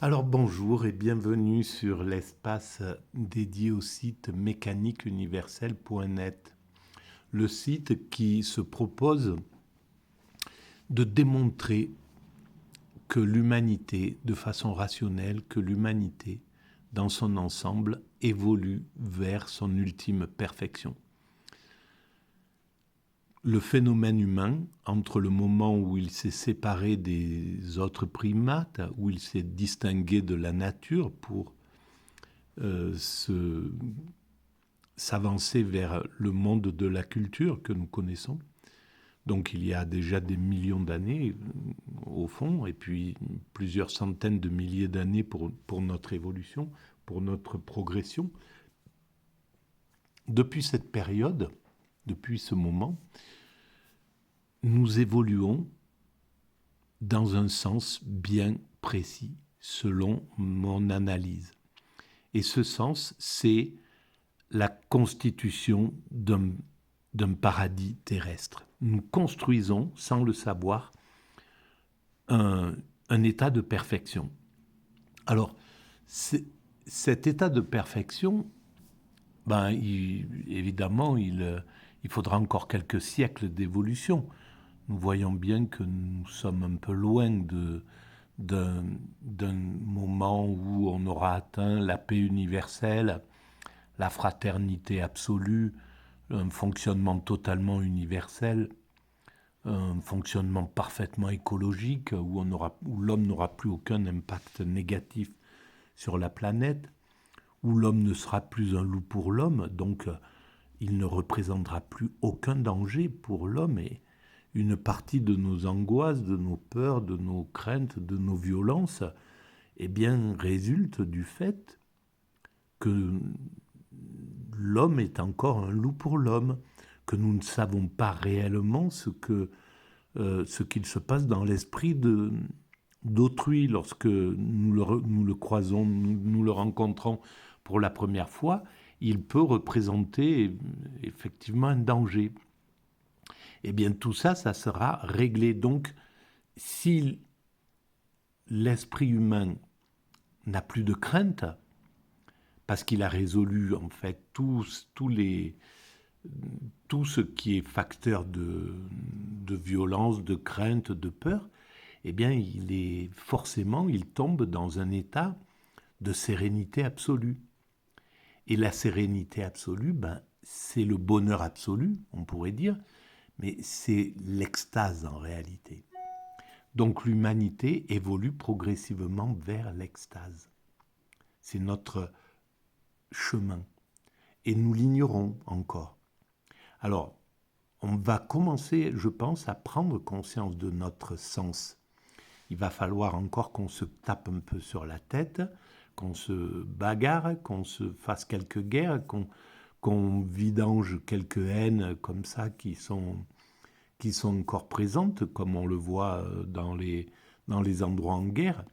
Alors bonjour et bienvenue sur l'espace dédié au site mécaniqueuniverselle.net, le site qui se propose de démontrer que l'humanité, de façon rationnelle, que l'humanité, dans son ensemble, évolue vers son ultime perfection. Le phénomène humain, entre le moment où il s'est séparé des autres primates, où il s'est distingué de la nature pour s'avancer vers le monde de la culture que nous connaissons. Donc il y a déjà des millions d'années au fond, et puis plusieurs centaines de milliers d'années pour notre évolution, pour notre progression. Depuis cette période, depuis ce moment, nous évoluons dans un sens bien précis, selon mon analyse. Et ce sens, c'est la constitution d'un paradis terrestre. Nous construisons, sans le savoir, un état de perfection. Alors, cet état de perfection, évidemment, il faudra encore quelques siècles d'évolution. Nous voyons bien que nous sommes un peu loin d'un moment où on aura atteint la paix universelle, la fraternité absolue, un fonctionnement totalement universel, un fonctionnement parfaitement écologique où l'homme n'aura plus aucun impact négatif sur la planète, où l'homme ne sera plus un loup pour l'homme, donc il ne représentera plus aucun danger pour l'homme, et une partie de nos angoisses, de nos peurs, de nos craintes, de nos violences, eh bien, résulte du fait que l'homme est encore un loup pour l'homme, que nous ne savons pas réellement ce qu'il se passe dans l'esprit d'autrui lorsque nous le croisons, nous le rencontrons pour la première fois. Il peut représenter effectivement un danger. Eh bien, tout ça, ça sera réglé. Donc, si l'esprit humain n'a plus de crainte, parce qu'il a résolu en fait tout ce qui est facteur de violence, de crainte, de peur, eh bien, il tombe dans un état de sérénité absolue. Et la sérénité absolue, c'est le bonheur absolu, on pourrait dire, mais c'est l'extase en réalité. Donc l'humanité évolue progressivement vers l'extase. C'est notre chemin. Et nous l'ignorons encore. Alors, on va commencer, je pense, à prendre conscience de notre sens. Il va falloir encore qu'on se tape un peu sur la tête, qu'on se bagarre, qu'on se fasse quelques guerres, qu'on vidange quelques haines comme ça qui sont encore présentes, comme on le voit dans les endroits en guerre.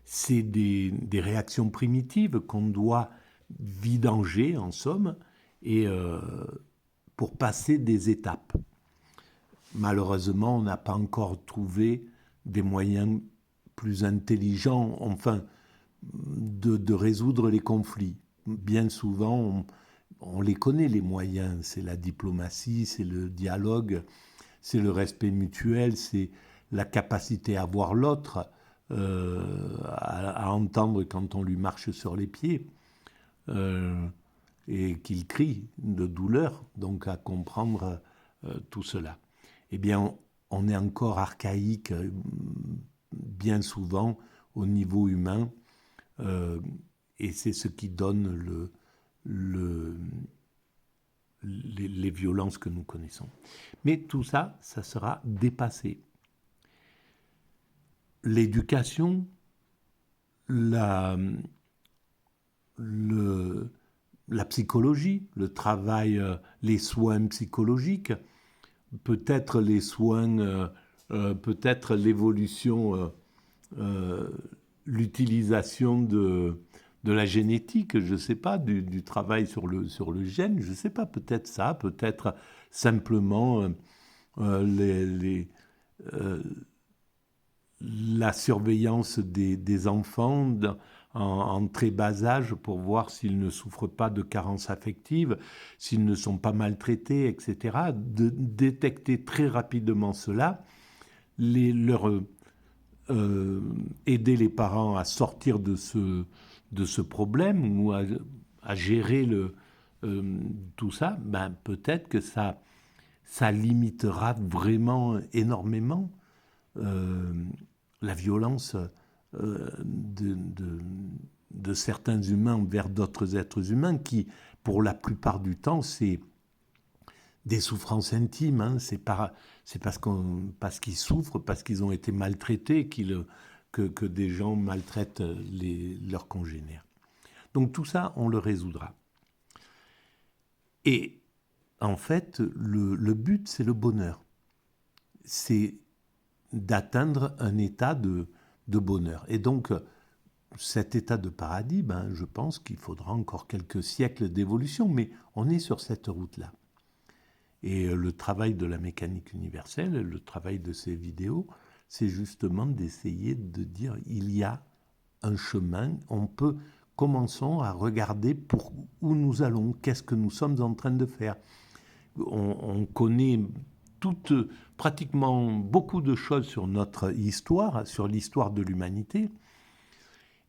C'est des réactions primitives qu'on doit vidanger, en somme, et pour passer des étapes. Malheureusement, on n'a pas encore trouvé des moyens plus intelligents, enfin, de résoudre les conflits. Bien souvent, on les connaît, les moyens. C'est la diplomatie, c'est le dialogue, c'est le respect mutuel, c'est la capacité à voir l'autre, à entendre quand on lui marche sur les pieds, et qu'il crie de douleur, donc à comprendre tout cela. Eh bien, on est encore archaïque bien souvent au niveau humain, et c'est ce qui donne les violences que nous connaissons. Mais tout ça, ça sera dépassé. L'éducation, la psychologie, le travail, les soins psychologiques, peut-être les soins, peut-être l'évolution, l'utilisation de la génétique, je ne sais pas, du travail sur le gène, je ne sais pas, peut-être ça, peut-être simplement euh, la surveillance des enfants en très bas âge pour voir s'ils ne souffrent pas de carences affectives, s'ils ne sont pas maltraités, etc. De détecter très rapidement cela, aider les parents à sortir de ce problème ou à gérer tout ça, ben peut-être que ça limitera vraiment énormément la violence de certains humains vers d'autres êtres humains qui, pour la plupart du temps, c'est des souffrances intimes. Hein. C'est parce qu'ils souffrent, parce qu'ils ont été maltraités que des gens maltraitent leurs congénères. Donc tout ça, on le résoudra. Et en fait, le but, c'est le bonheur. C'est d'atteindre un état de bonheur. Et donc, cet état de paradis, ben, je pense qu'il faudra encore quelques siècles d'évolution, mais on est sur cette route-là. Et le travail de la mécanique universelle, le travail de ces vidéos, c'est justement d'essayer de dire il y a un chemin, commençons à regarder où nous allons, qu'est-ce que nous sommes en train de faire. On connaît pratiquement beaucoup de choses sur notre histoire, sur l'histoire de l'humanité.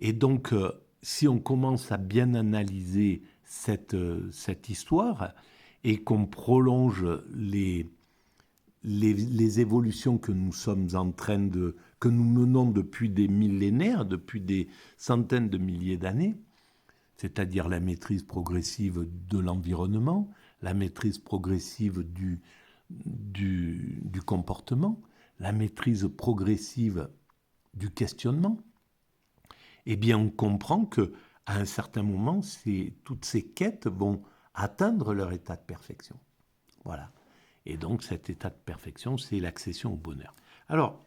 Et donc, si on commence à bien analyser cette histoire et qu'on prolonge les évolutions que nous sommes que nous menons depuis des millénaires, depuis des centaines de milliers d'années, c'est-à-dire la maîtrise progressive de l'environnement, la maîtrise progressive du comportement, la maîtrise progressive du questionnement, eh bien on comprend qu'à un certain moment, toutes ces quêtes vont atteindre leur état de perfection. Voilà. Et donc cet état de perfection, c'est l'accession au bonheur. Alors,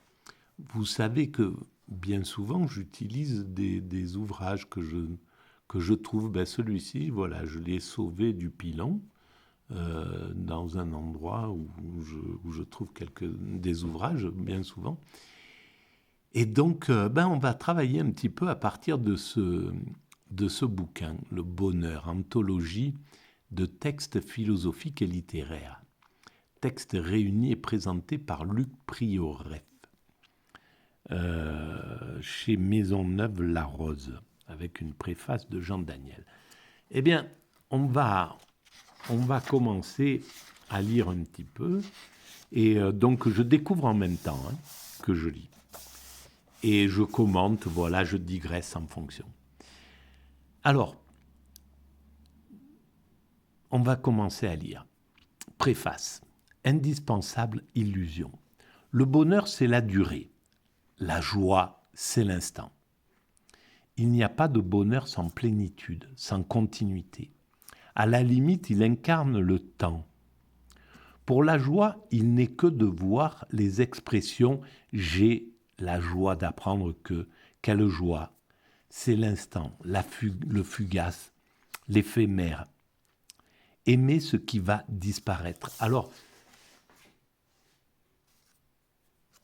vous savez que bien souvent, j'utilise des ouvrages que je trouve, celui-ci, voilà, je l'ai sauvé du pilon, dans un endroit où je trouve des ouvrages, bien souvent. Et donc, on va travailler un petit peu à partir de ce bouquin, Le Bonheur, anthologie de textes philosophiques et littéraires. Textes réunis et présentés par Luc Prioret, chez Maisonneuve-la-Rose, avec une préface de Jean Daniel. Eh bien, on va commencer à lire un petit peu. Et donc, je découvre en même temps que je lis. Et je commente, voilà, je digresse en fonction. Alors, on va commencer à lire. Préface. Indispensable illusion. Le bonheur, c'est la durée. La joie, c'est l'instant. Il n'y a pas de bonheur sans plénitude, sans continuité. À la limite, il incarne le temps. Pour la joie, il n'est que de voir les expressions « j'ai la joie d'apprendre que »,« quelle joie ». C'est l'instant, le fugace, l'éphémère. Aimer ce qui va disparaître. Alors,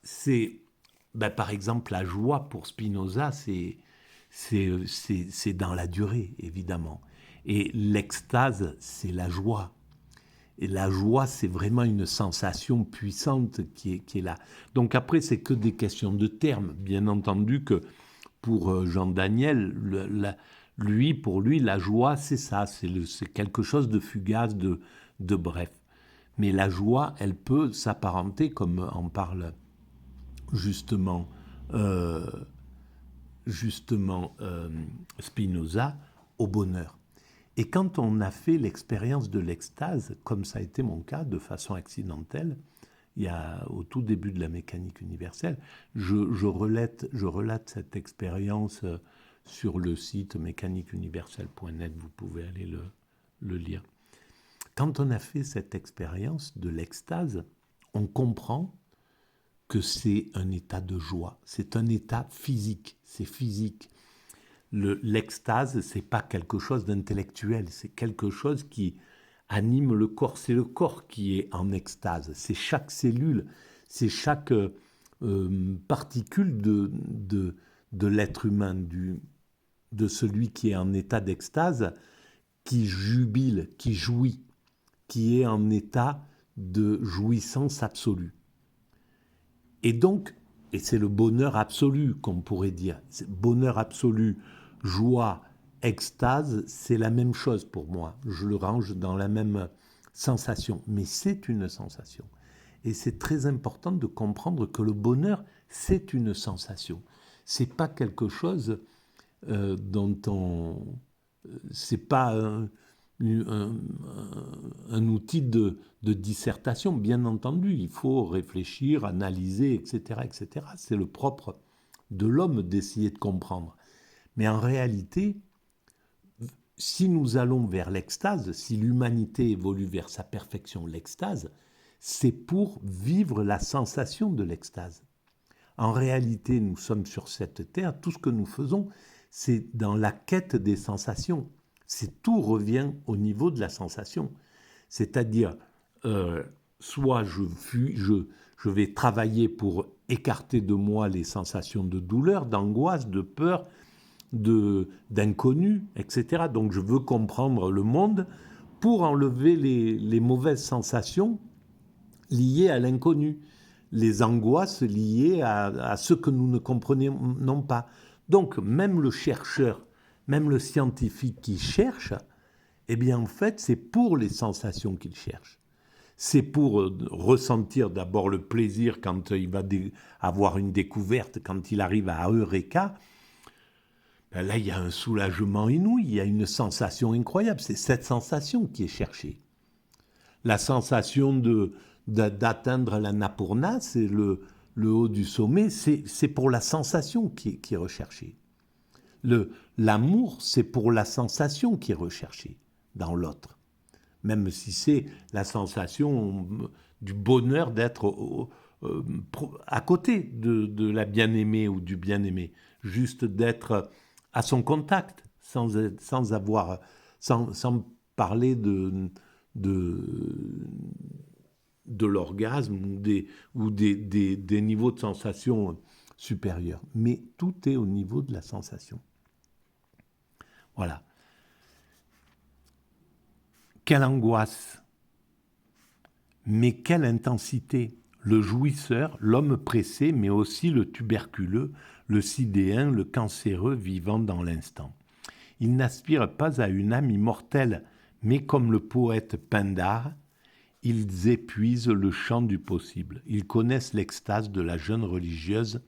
c'est, par exemple, la joie pour Spinoza, c'est dans la durée, évidemment. Et l'extase, c'est la joie. Et la joie, c'est vraiment une sensation puissante qui est là. Donc après, c'est que des questions de termes. Bien entendu que pour Jean Daniel, pour lui, la joie, c'est ça. C'est quelque chose de fugace, de bref. Mais la joie, elle peut s'apparenter, comme en parle justement Spinoza, au bonheur. Et quand on a fait l'expérience de l'extase, comme ça a été mon cas, de façon accidentelle, au tout début de la mécanique universelle, je relate cette expérience sur le site mécaniqueuniverselle.net, vous pouvez aller le lire. Quand on a fait cette expérience de l'extase, on comprend que c'est un état de joie, c'est un état physique, c'est physique. L'extase, c'est pas quelque chose d'intellectuel, c'est quelque chose qui anime le corps. C'est le corps qui est en extase, c'est chaque cellule, c'est chaque particule de l'être humain, de celui qui est en état d'extase, qui jubile, qui jouit, qui est en état de jouissance absolue. Et donc, et c'est le bonheur absolu qu'on pourrait dire, bonheur absolu, joie, extase, c'est la même chose pour moi. Je le range dans la même sensation, mais c'est une sensation. Et c'est très important de comprendre que le bonheur, c'est une sensation. C'est pas quelque chose dont on... c'est pas un outil de dissertation, bien entendu. Il faut réfléchir, analyser, etc., etc. C'est le propre de l'homme d'essayer de comprendre. Mais en réalité, si nous allons vers l'extase, si l'humanité évolue vers sa perfection, l'extase, c'est pour vivre la sensation de l'extase. En réalité, nous sommes sur cette terre, tout ce que nous faisons, c'est dans la quête des sensations. Tout revient au niveau de la sensation. C'est-à-dire, soit je vais travailler pour écarter de moi les sensations de douleur, d'angoisse, de peur, d'inconnu, etc. Donc je veux comprendre le monde pour enlever les mauvaises sensations liées à l'inconnu, les angoisses liées à ce que nous ne comprenons pas. Donc même le chercheur, même le scientifique qui cherche, eh bien en fait c'est pour les sensations qu'il cherche. C'est pour ressentir d'abord le plaisir quand il va avoir une découverte, quand il arrive à Eureka. Là, il y a un soulagement inouï, il y a une sensation incroyable. C'est cette sensation qui est cherchée. La sensation d'atteindre l'Annapurna, c'est le haut du sommet, c'est pour la sensation qui est recherchée. L'amour, c'est pour la sensation qui est recherchée dans l'autre. Même si c'est la sensation du bonheur d'être à côté de la bien-aimée ou du bien-aimé. Juste d'être à son contact, sans parler de l'orgasme ou des niveaux de sensation supérieurs. Mais tout est au niveau de la sensation. Voilà. Quelle angoisse, mais quelle intensité. Le jouisseur, l'homme pressé, mais aussi le tuberculeux, le sidéen, le cancéreux vivant dans l'instant. Ils n'aspirent pas à une âme immortelle, mais comme le poète Pindare, ils épuisent le champ du possible. Ils connaissent l'extase de la jeune religieuse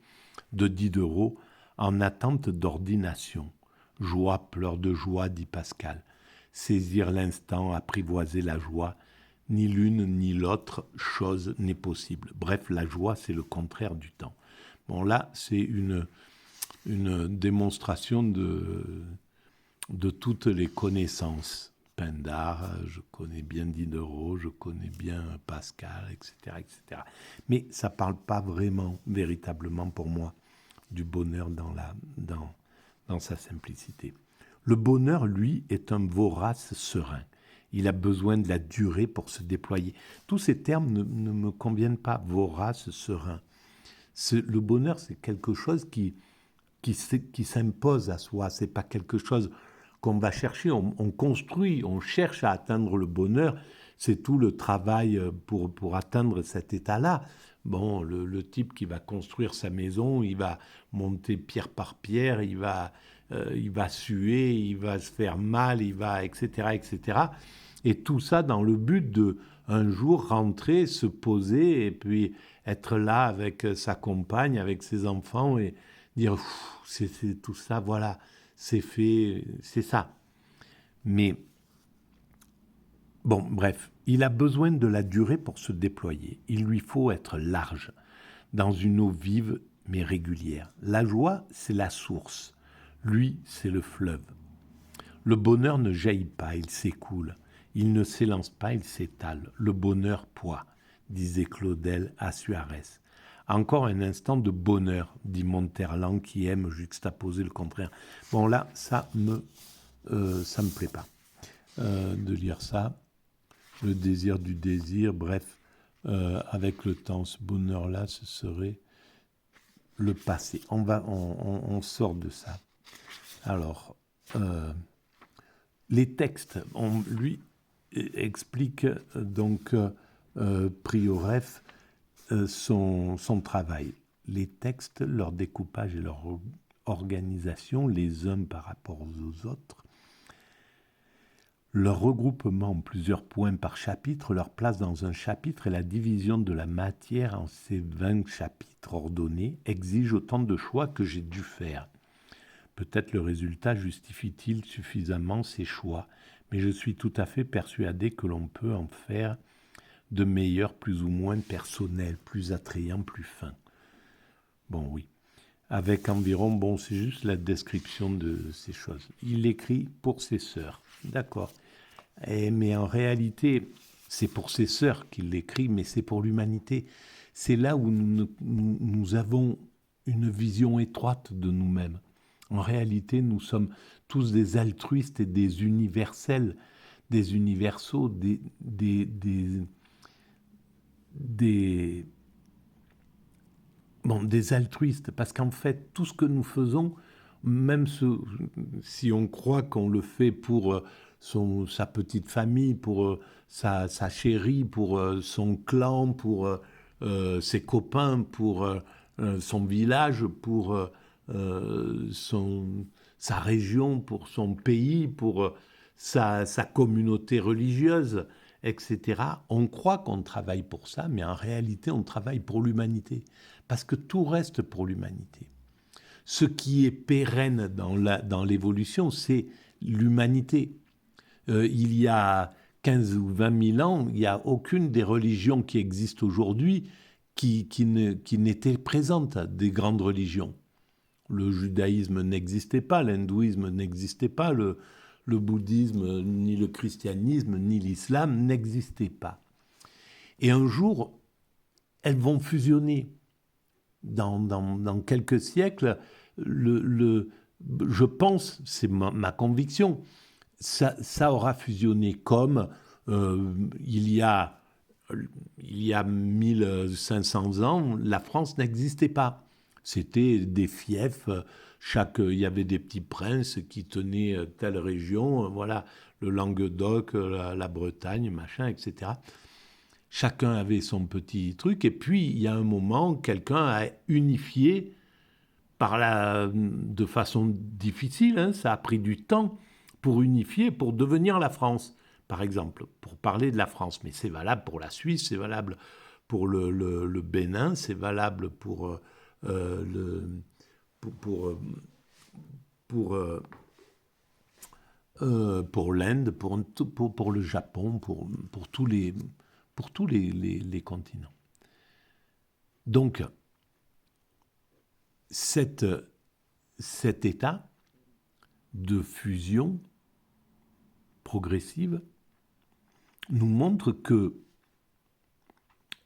de Diderot en attente d'ordination. Joie, pleurs de joie, dit Pascal. Saisir l'instant, apprivoiser la joie, ni l'une ni l'autre chose n'est possible. Bref, la joie, c'est le contraire du temps. Bon, là, c'est une démonstration de toutes les connaissances. Pindare, je connais bien Diderot, je connais bien Pascal, etc., etc. Mais ça ne parle pas vraiment, véritablement pour moi, du bonheur dans sa simplicité. Le bonheur, lui, est un vorace serein. Il a besoin de la durée pour se déployer. Tous ces termes ne me conviennent pas. Vorace, serein. Le bonheur, c'est quelque chose qui s'impose à soi. C'est pas quelque chose qu'on va chercher. On construit, on cherche à atteindre le bonheur. C'est tout le travail pour atteindre cet état-là. Bon, le type qui va construire sa maison, il va monter pierre par pierre, il va suer, il va se faire mal, etc., etc. Et tout ça dans le but de, un jour, rentrer, se poser et puis être là avec sa compagne, avec ses enfants et dire c'est tout ça, voilà, c'est fait, c'est ça. Mais, bon, bref, il a besoin de la durée pour se déployer. Il lui faut être large, dans une eau vive mais régulière. La joie, c'est la source. Lui, c'est le fleuve. Le bonheur ne jaillit pas, il s'écoule. Il ne s'élance pas, il s'étale. Le bonheur poids, disait Claudel à Suarez. Encore un instant de bonheur, dit Monterland, qui aime juxtaposer le contraire. Bon, là, ça me plaît pas de lire ça. Le désir du désir, bref, avec le temps, ce bonheur-là, ce serait le passé. On sort de ça. Alors, les textes, on lui explique donc Prioref son travail. Les textes, leur découpage et leur organisation, les uns par rapport aux autres, leur regroupement en plusieurs points par chapitre, leur place dans un chapitre et la division de la matière en ces 20 chapitres ordonnés exigent autant de choix que j'ai dû faire. Peut-être le résultat justifie-t-il suffisamment ces choix, mais je suis tout à fait persuadé que l'on peut en faire de meilleurs, plus ou moins personnels, plus attrayants, plus fins. Bon, oui. Avec environ, c'est juste la description de ces choses. Il écrit pour ses sœurs. D'accord. Mais en réalité, c'est pour ses sœurs qu'il l'écrit, mais c'est pour l'humanité. C'est là où nous avons une vision étroite de nous-mêmes. En réalité, nous sommes tous des altruistes et des universels, des universaux, des altruistes, parce qu'en fait, tout ce que nous faisons, même si on croit qu'on le fait pour sa petite famille, pour sa chérie, pour son clan, pour ses copains, pour son village, pour sa région, pour son pays, pour sa communauté religieuse, etc. On croit qu'on travaille pour ça, mais en réalité, on travaille pour l'humanité. Parce que tout reste pour l'humanité. Ce qui est pérenne dans l'évolution, c'est l'humanité. Il y a 15 ou 20 000 ans, il n'y a aucune des religions qui existent aujourd'hui qui n'était présente, des grandes religions. Le judaïsme n'existait pas, l'hindouisme n'existait pas, le bouddhisme, ni le christianisme, ni l'islam n'existaient pas. Et un jour, elles vont fusionner. Dans quelques siècles, je pense, c'est ma conviction, ça aura fusionné comme il y a 1500 ans, la France n'existait pas. C'était des fiefs, il y avait des petits princes qui tenaient telle région, voilà, le Languedoc, la Bretagne, machin, etc. Chacun avait son petit truc, et puis il y a un moment, quelqu'un a unifié de façon difficile, ça a pris du temps pour unifier, pour devenir la France, par exemple, pour parler de la France. Mais c'est valable pour la Suisse, c'est valable pour le Bénin, c'est valable pour l'Inde, pour le Japon, pour tous les continents. Donc, cet état de fusion progressive nous montre que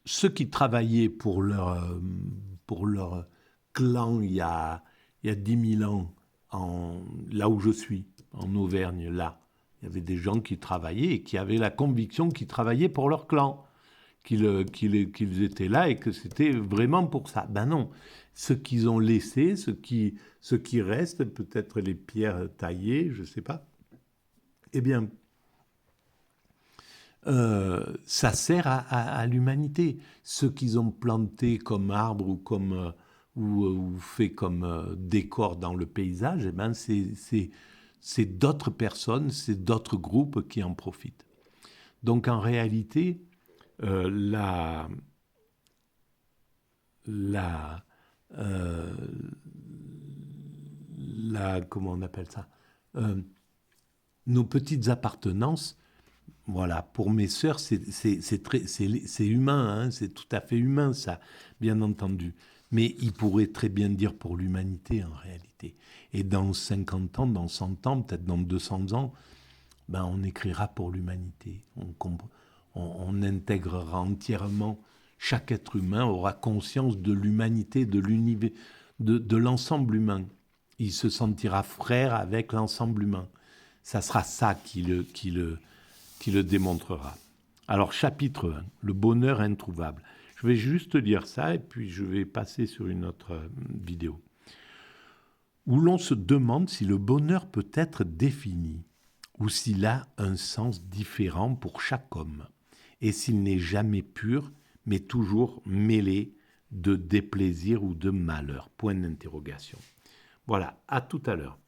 ceux qui travaillaient pour leur clan il y a 10 000 ans, là où je suis, en Auvergne, là, il y avait des gens qui travaillaient et qui avaient la conviction qu'ils travaillaient pour leur clan, qu'ils étaient là et que c'était vraiment pour ça. Ben non, ce qu'ils ont laissé, ce qui reste, peut-être les pierres taillées, je ne sais pas, eh bien, ça sert à l'humanité. Ce qu'ils ont planté comme arbre ou fait comme décor dans le paysage, eh ben c'est d'autres personnes, c'est d'autres groupes qui en profitent. Donc en réalité, comment on appelle ça, nos petites appartenances, voilà, pour mes sœurs, c'est humain, hein, c'est tout à fait humain, ça, bien entendu. Mais il pourrait très bien dire pour l'humanité, en réalité. Et dans 50 ans, dans 100 ans, peut-être dans 200 ans, ben on écrira pour l'humanité. On intégrera entièrement, chaque être humain aura conscience de l'humanité, de l'ensemble humain. Il se sentira frère avec l'ensemble humain. Ça sera ça qui le démontrera. Alors, chapitre 1, le bonheur introuvable. Je vais juste dire ça et puis je vais passer sur une autre vidéo. Où l'on se demande si le bonheur peut être défini ou s'il a un sens différent pour chaque homme et s'il n'est jamais pur mais toujours mêlé de déplaisir ou de malheur. Point d'interrogation. Voilà, à tout à l'heure.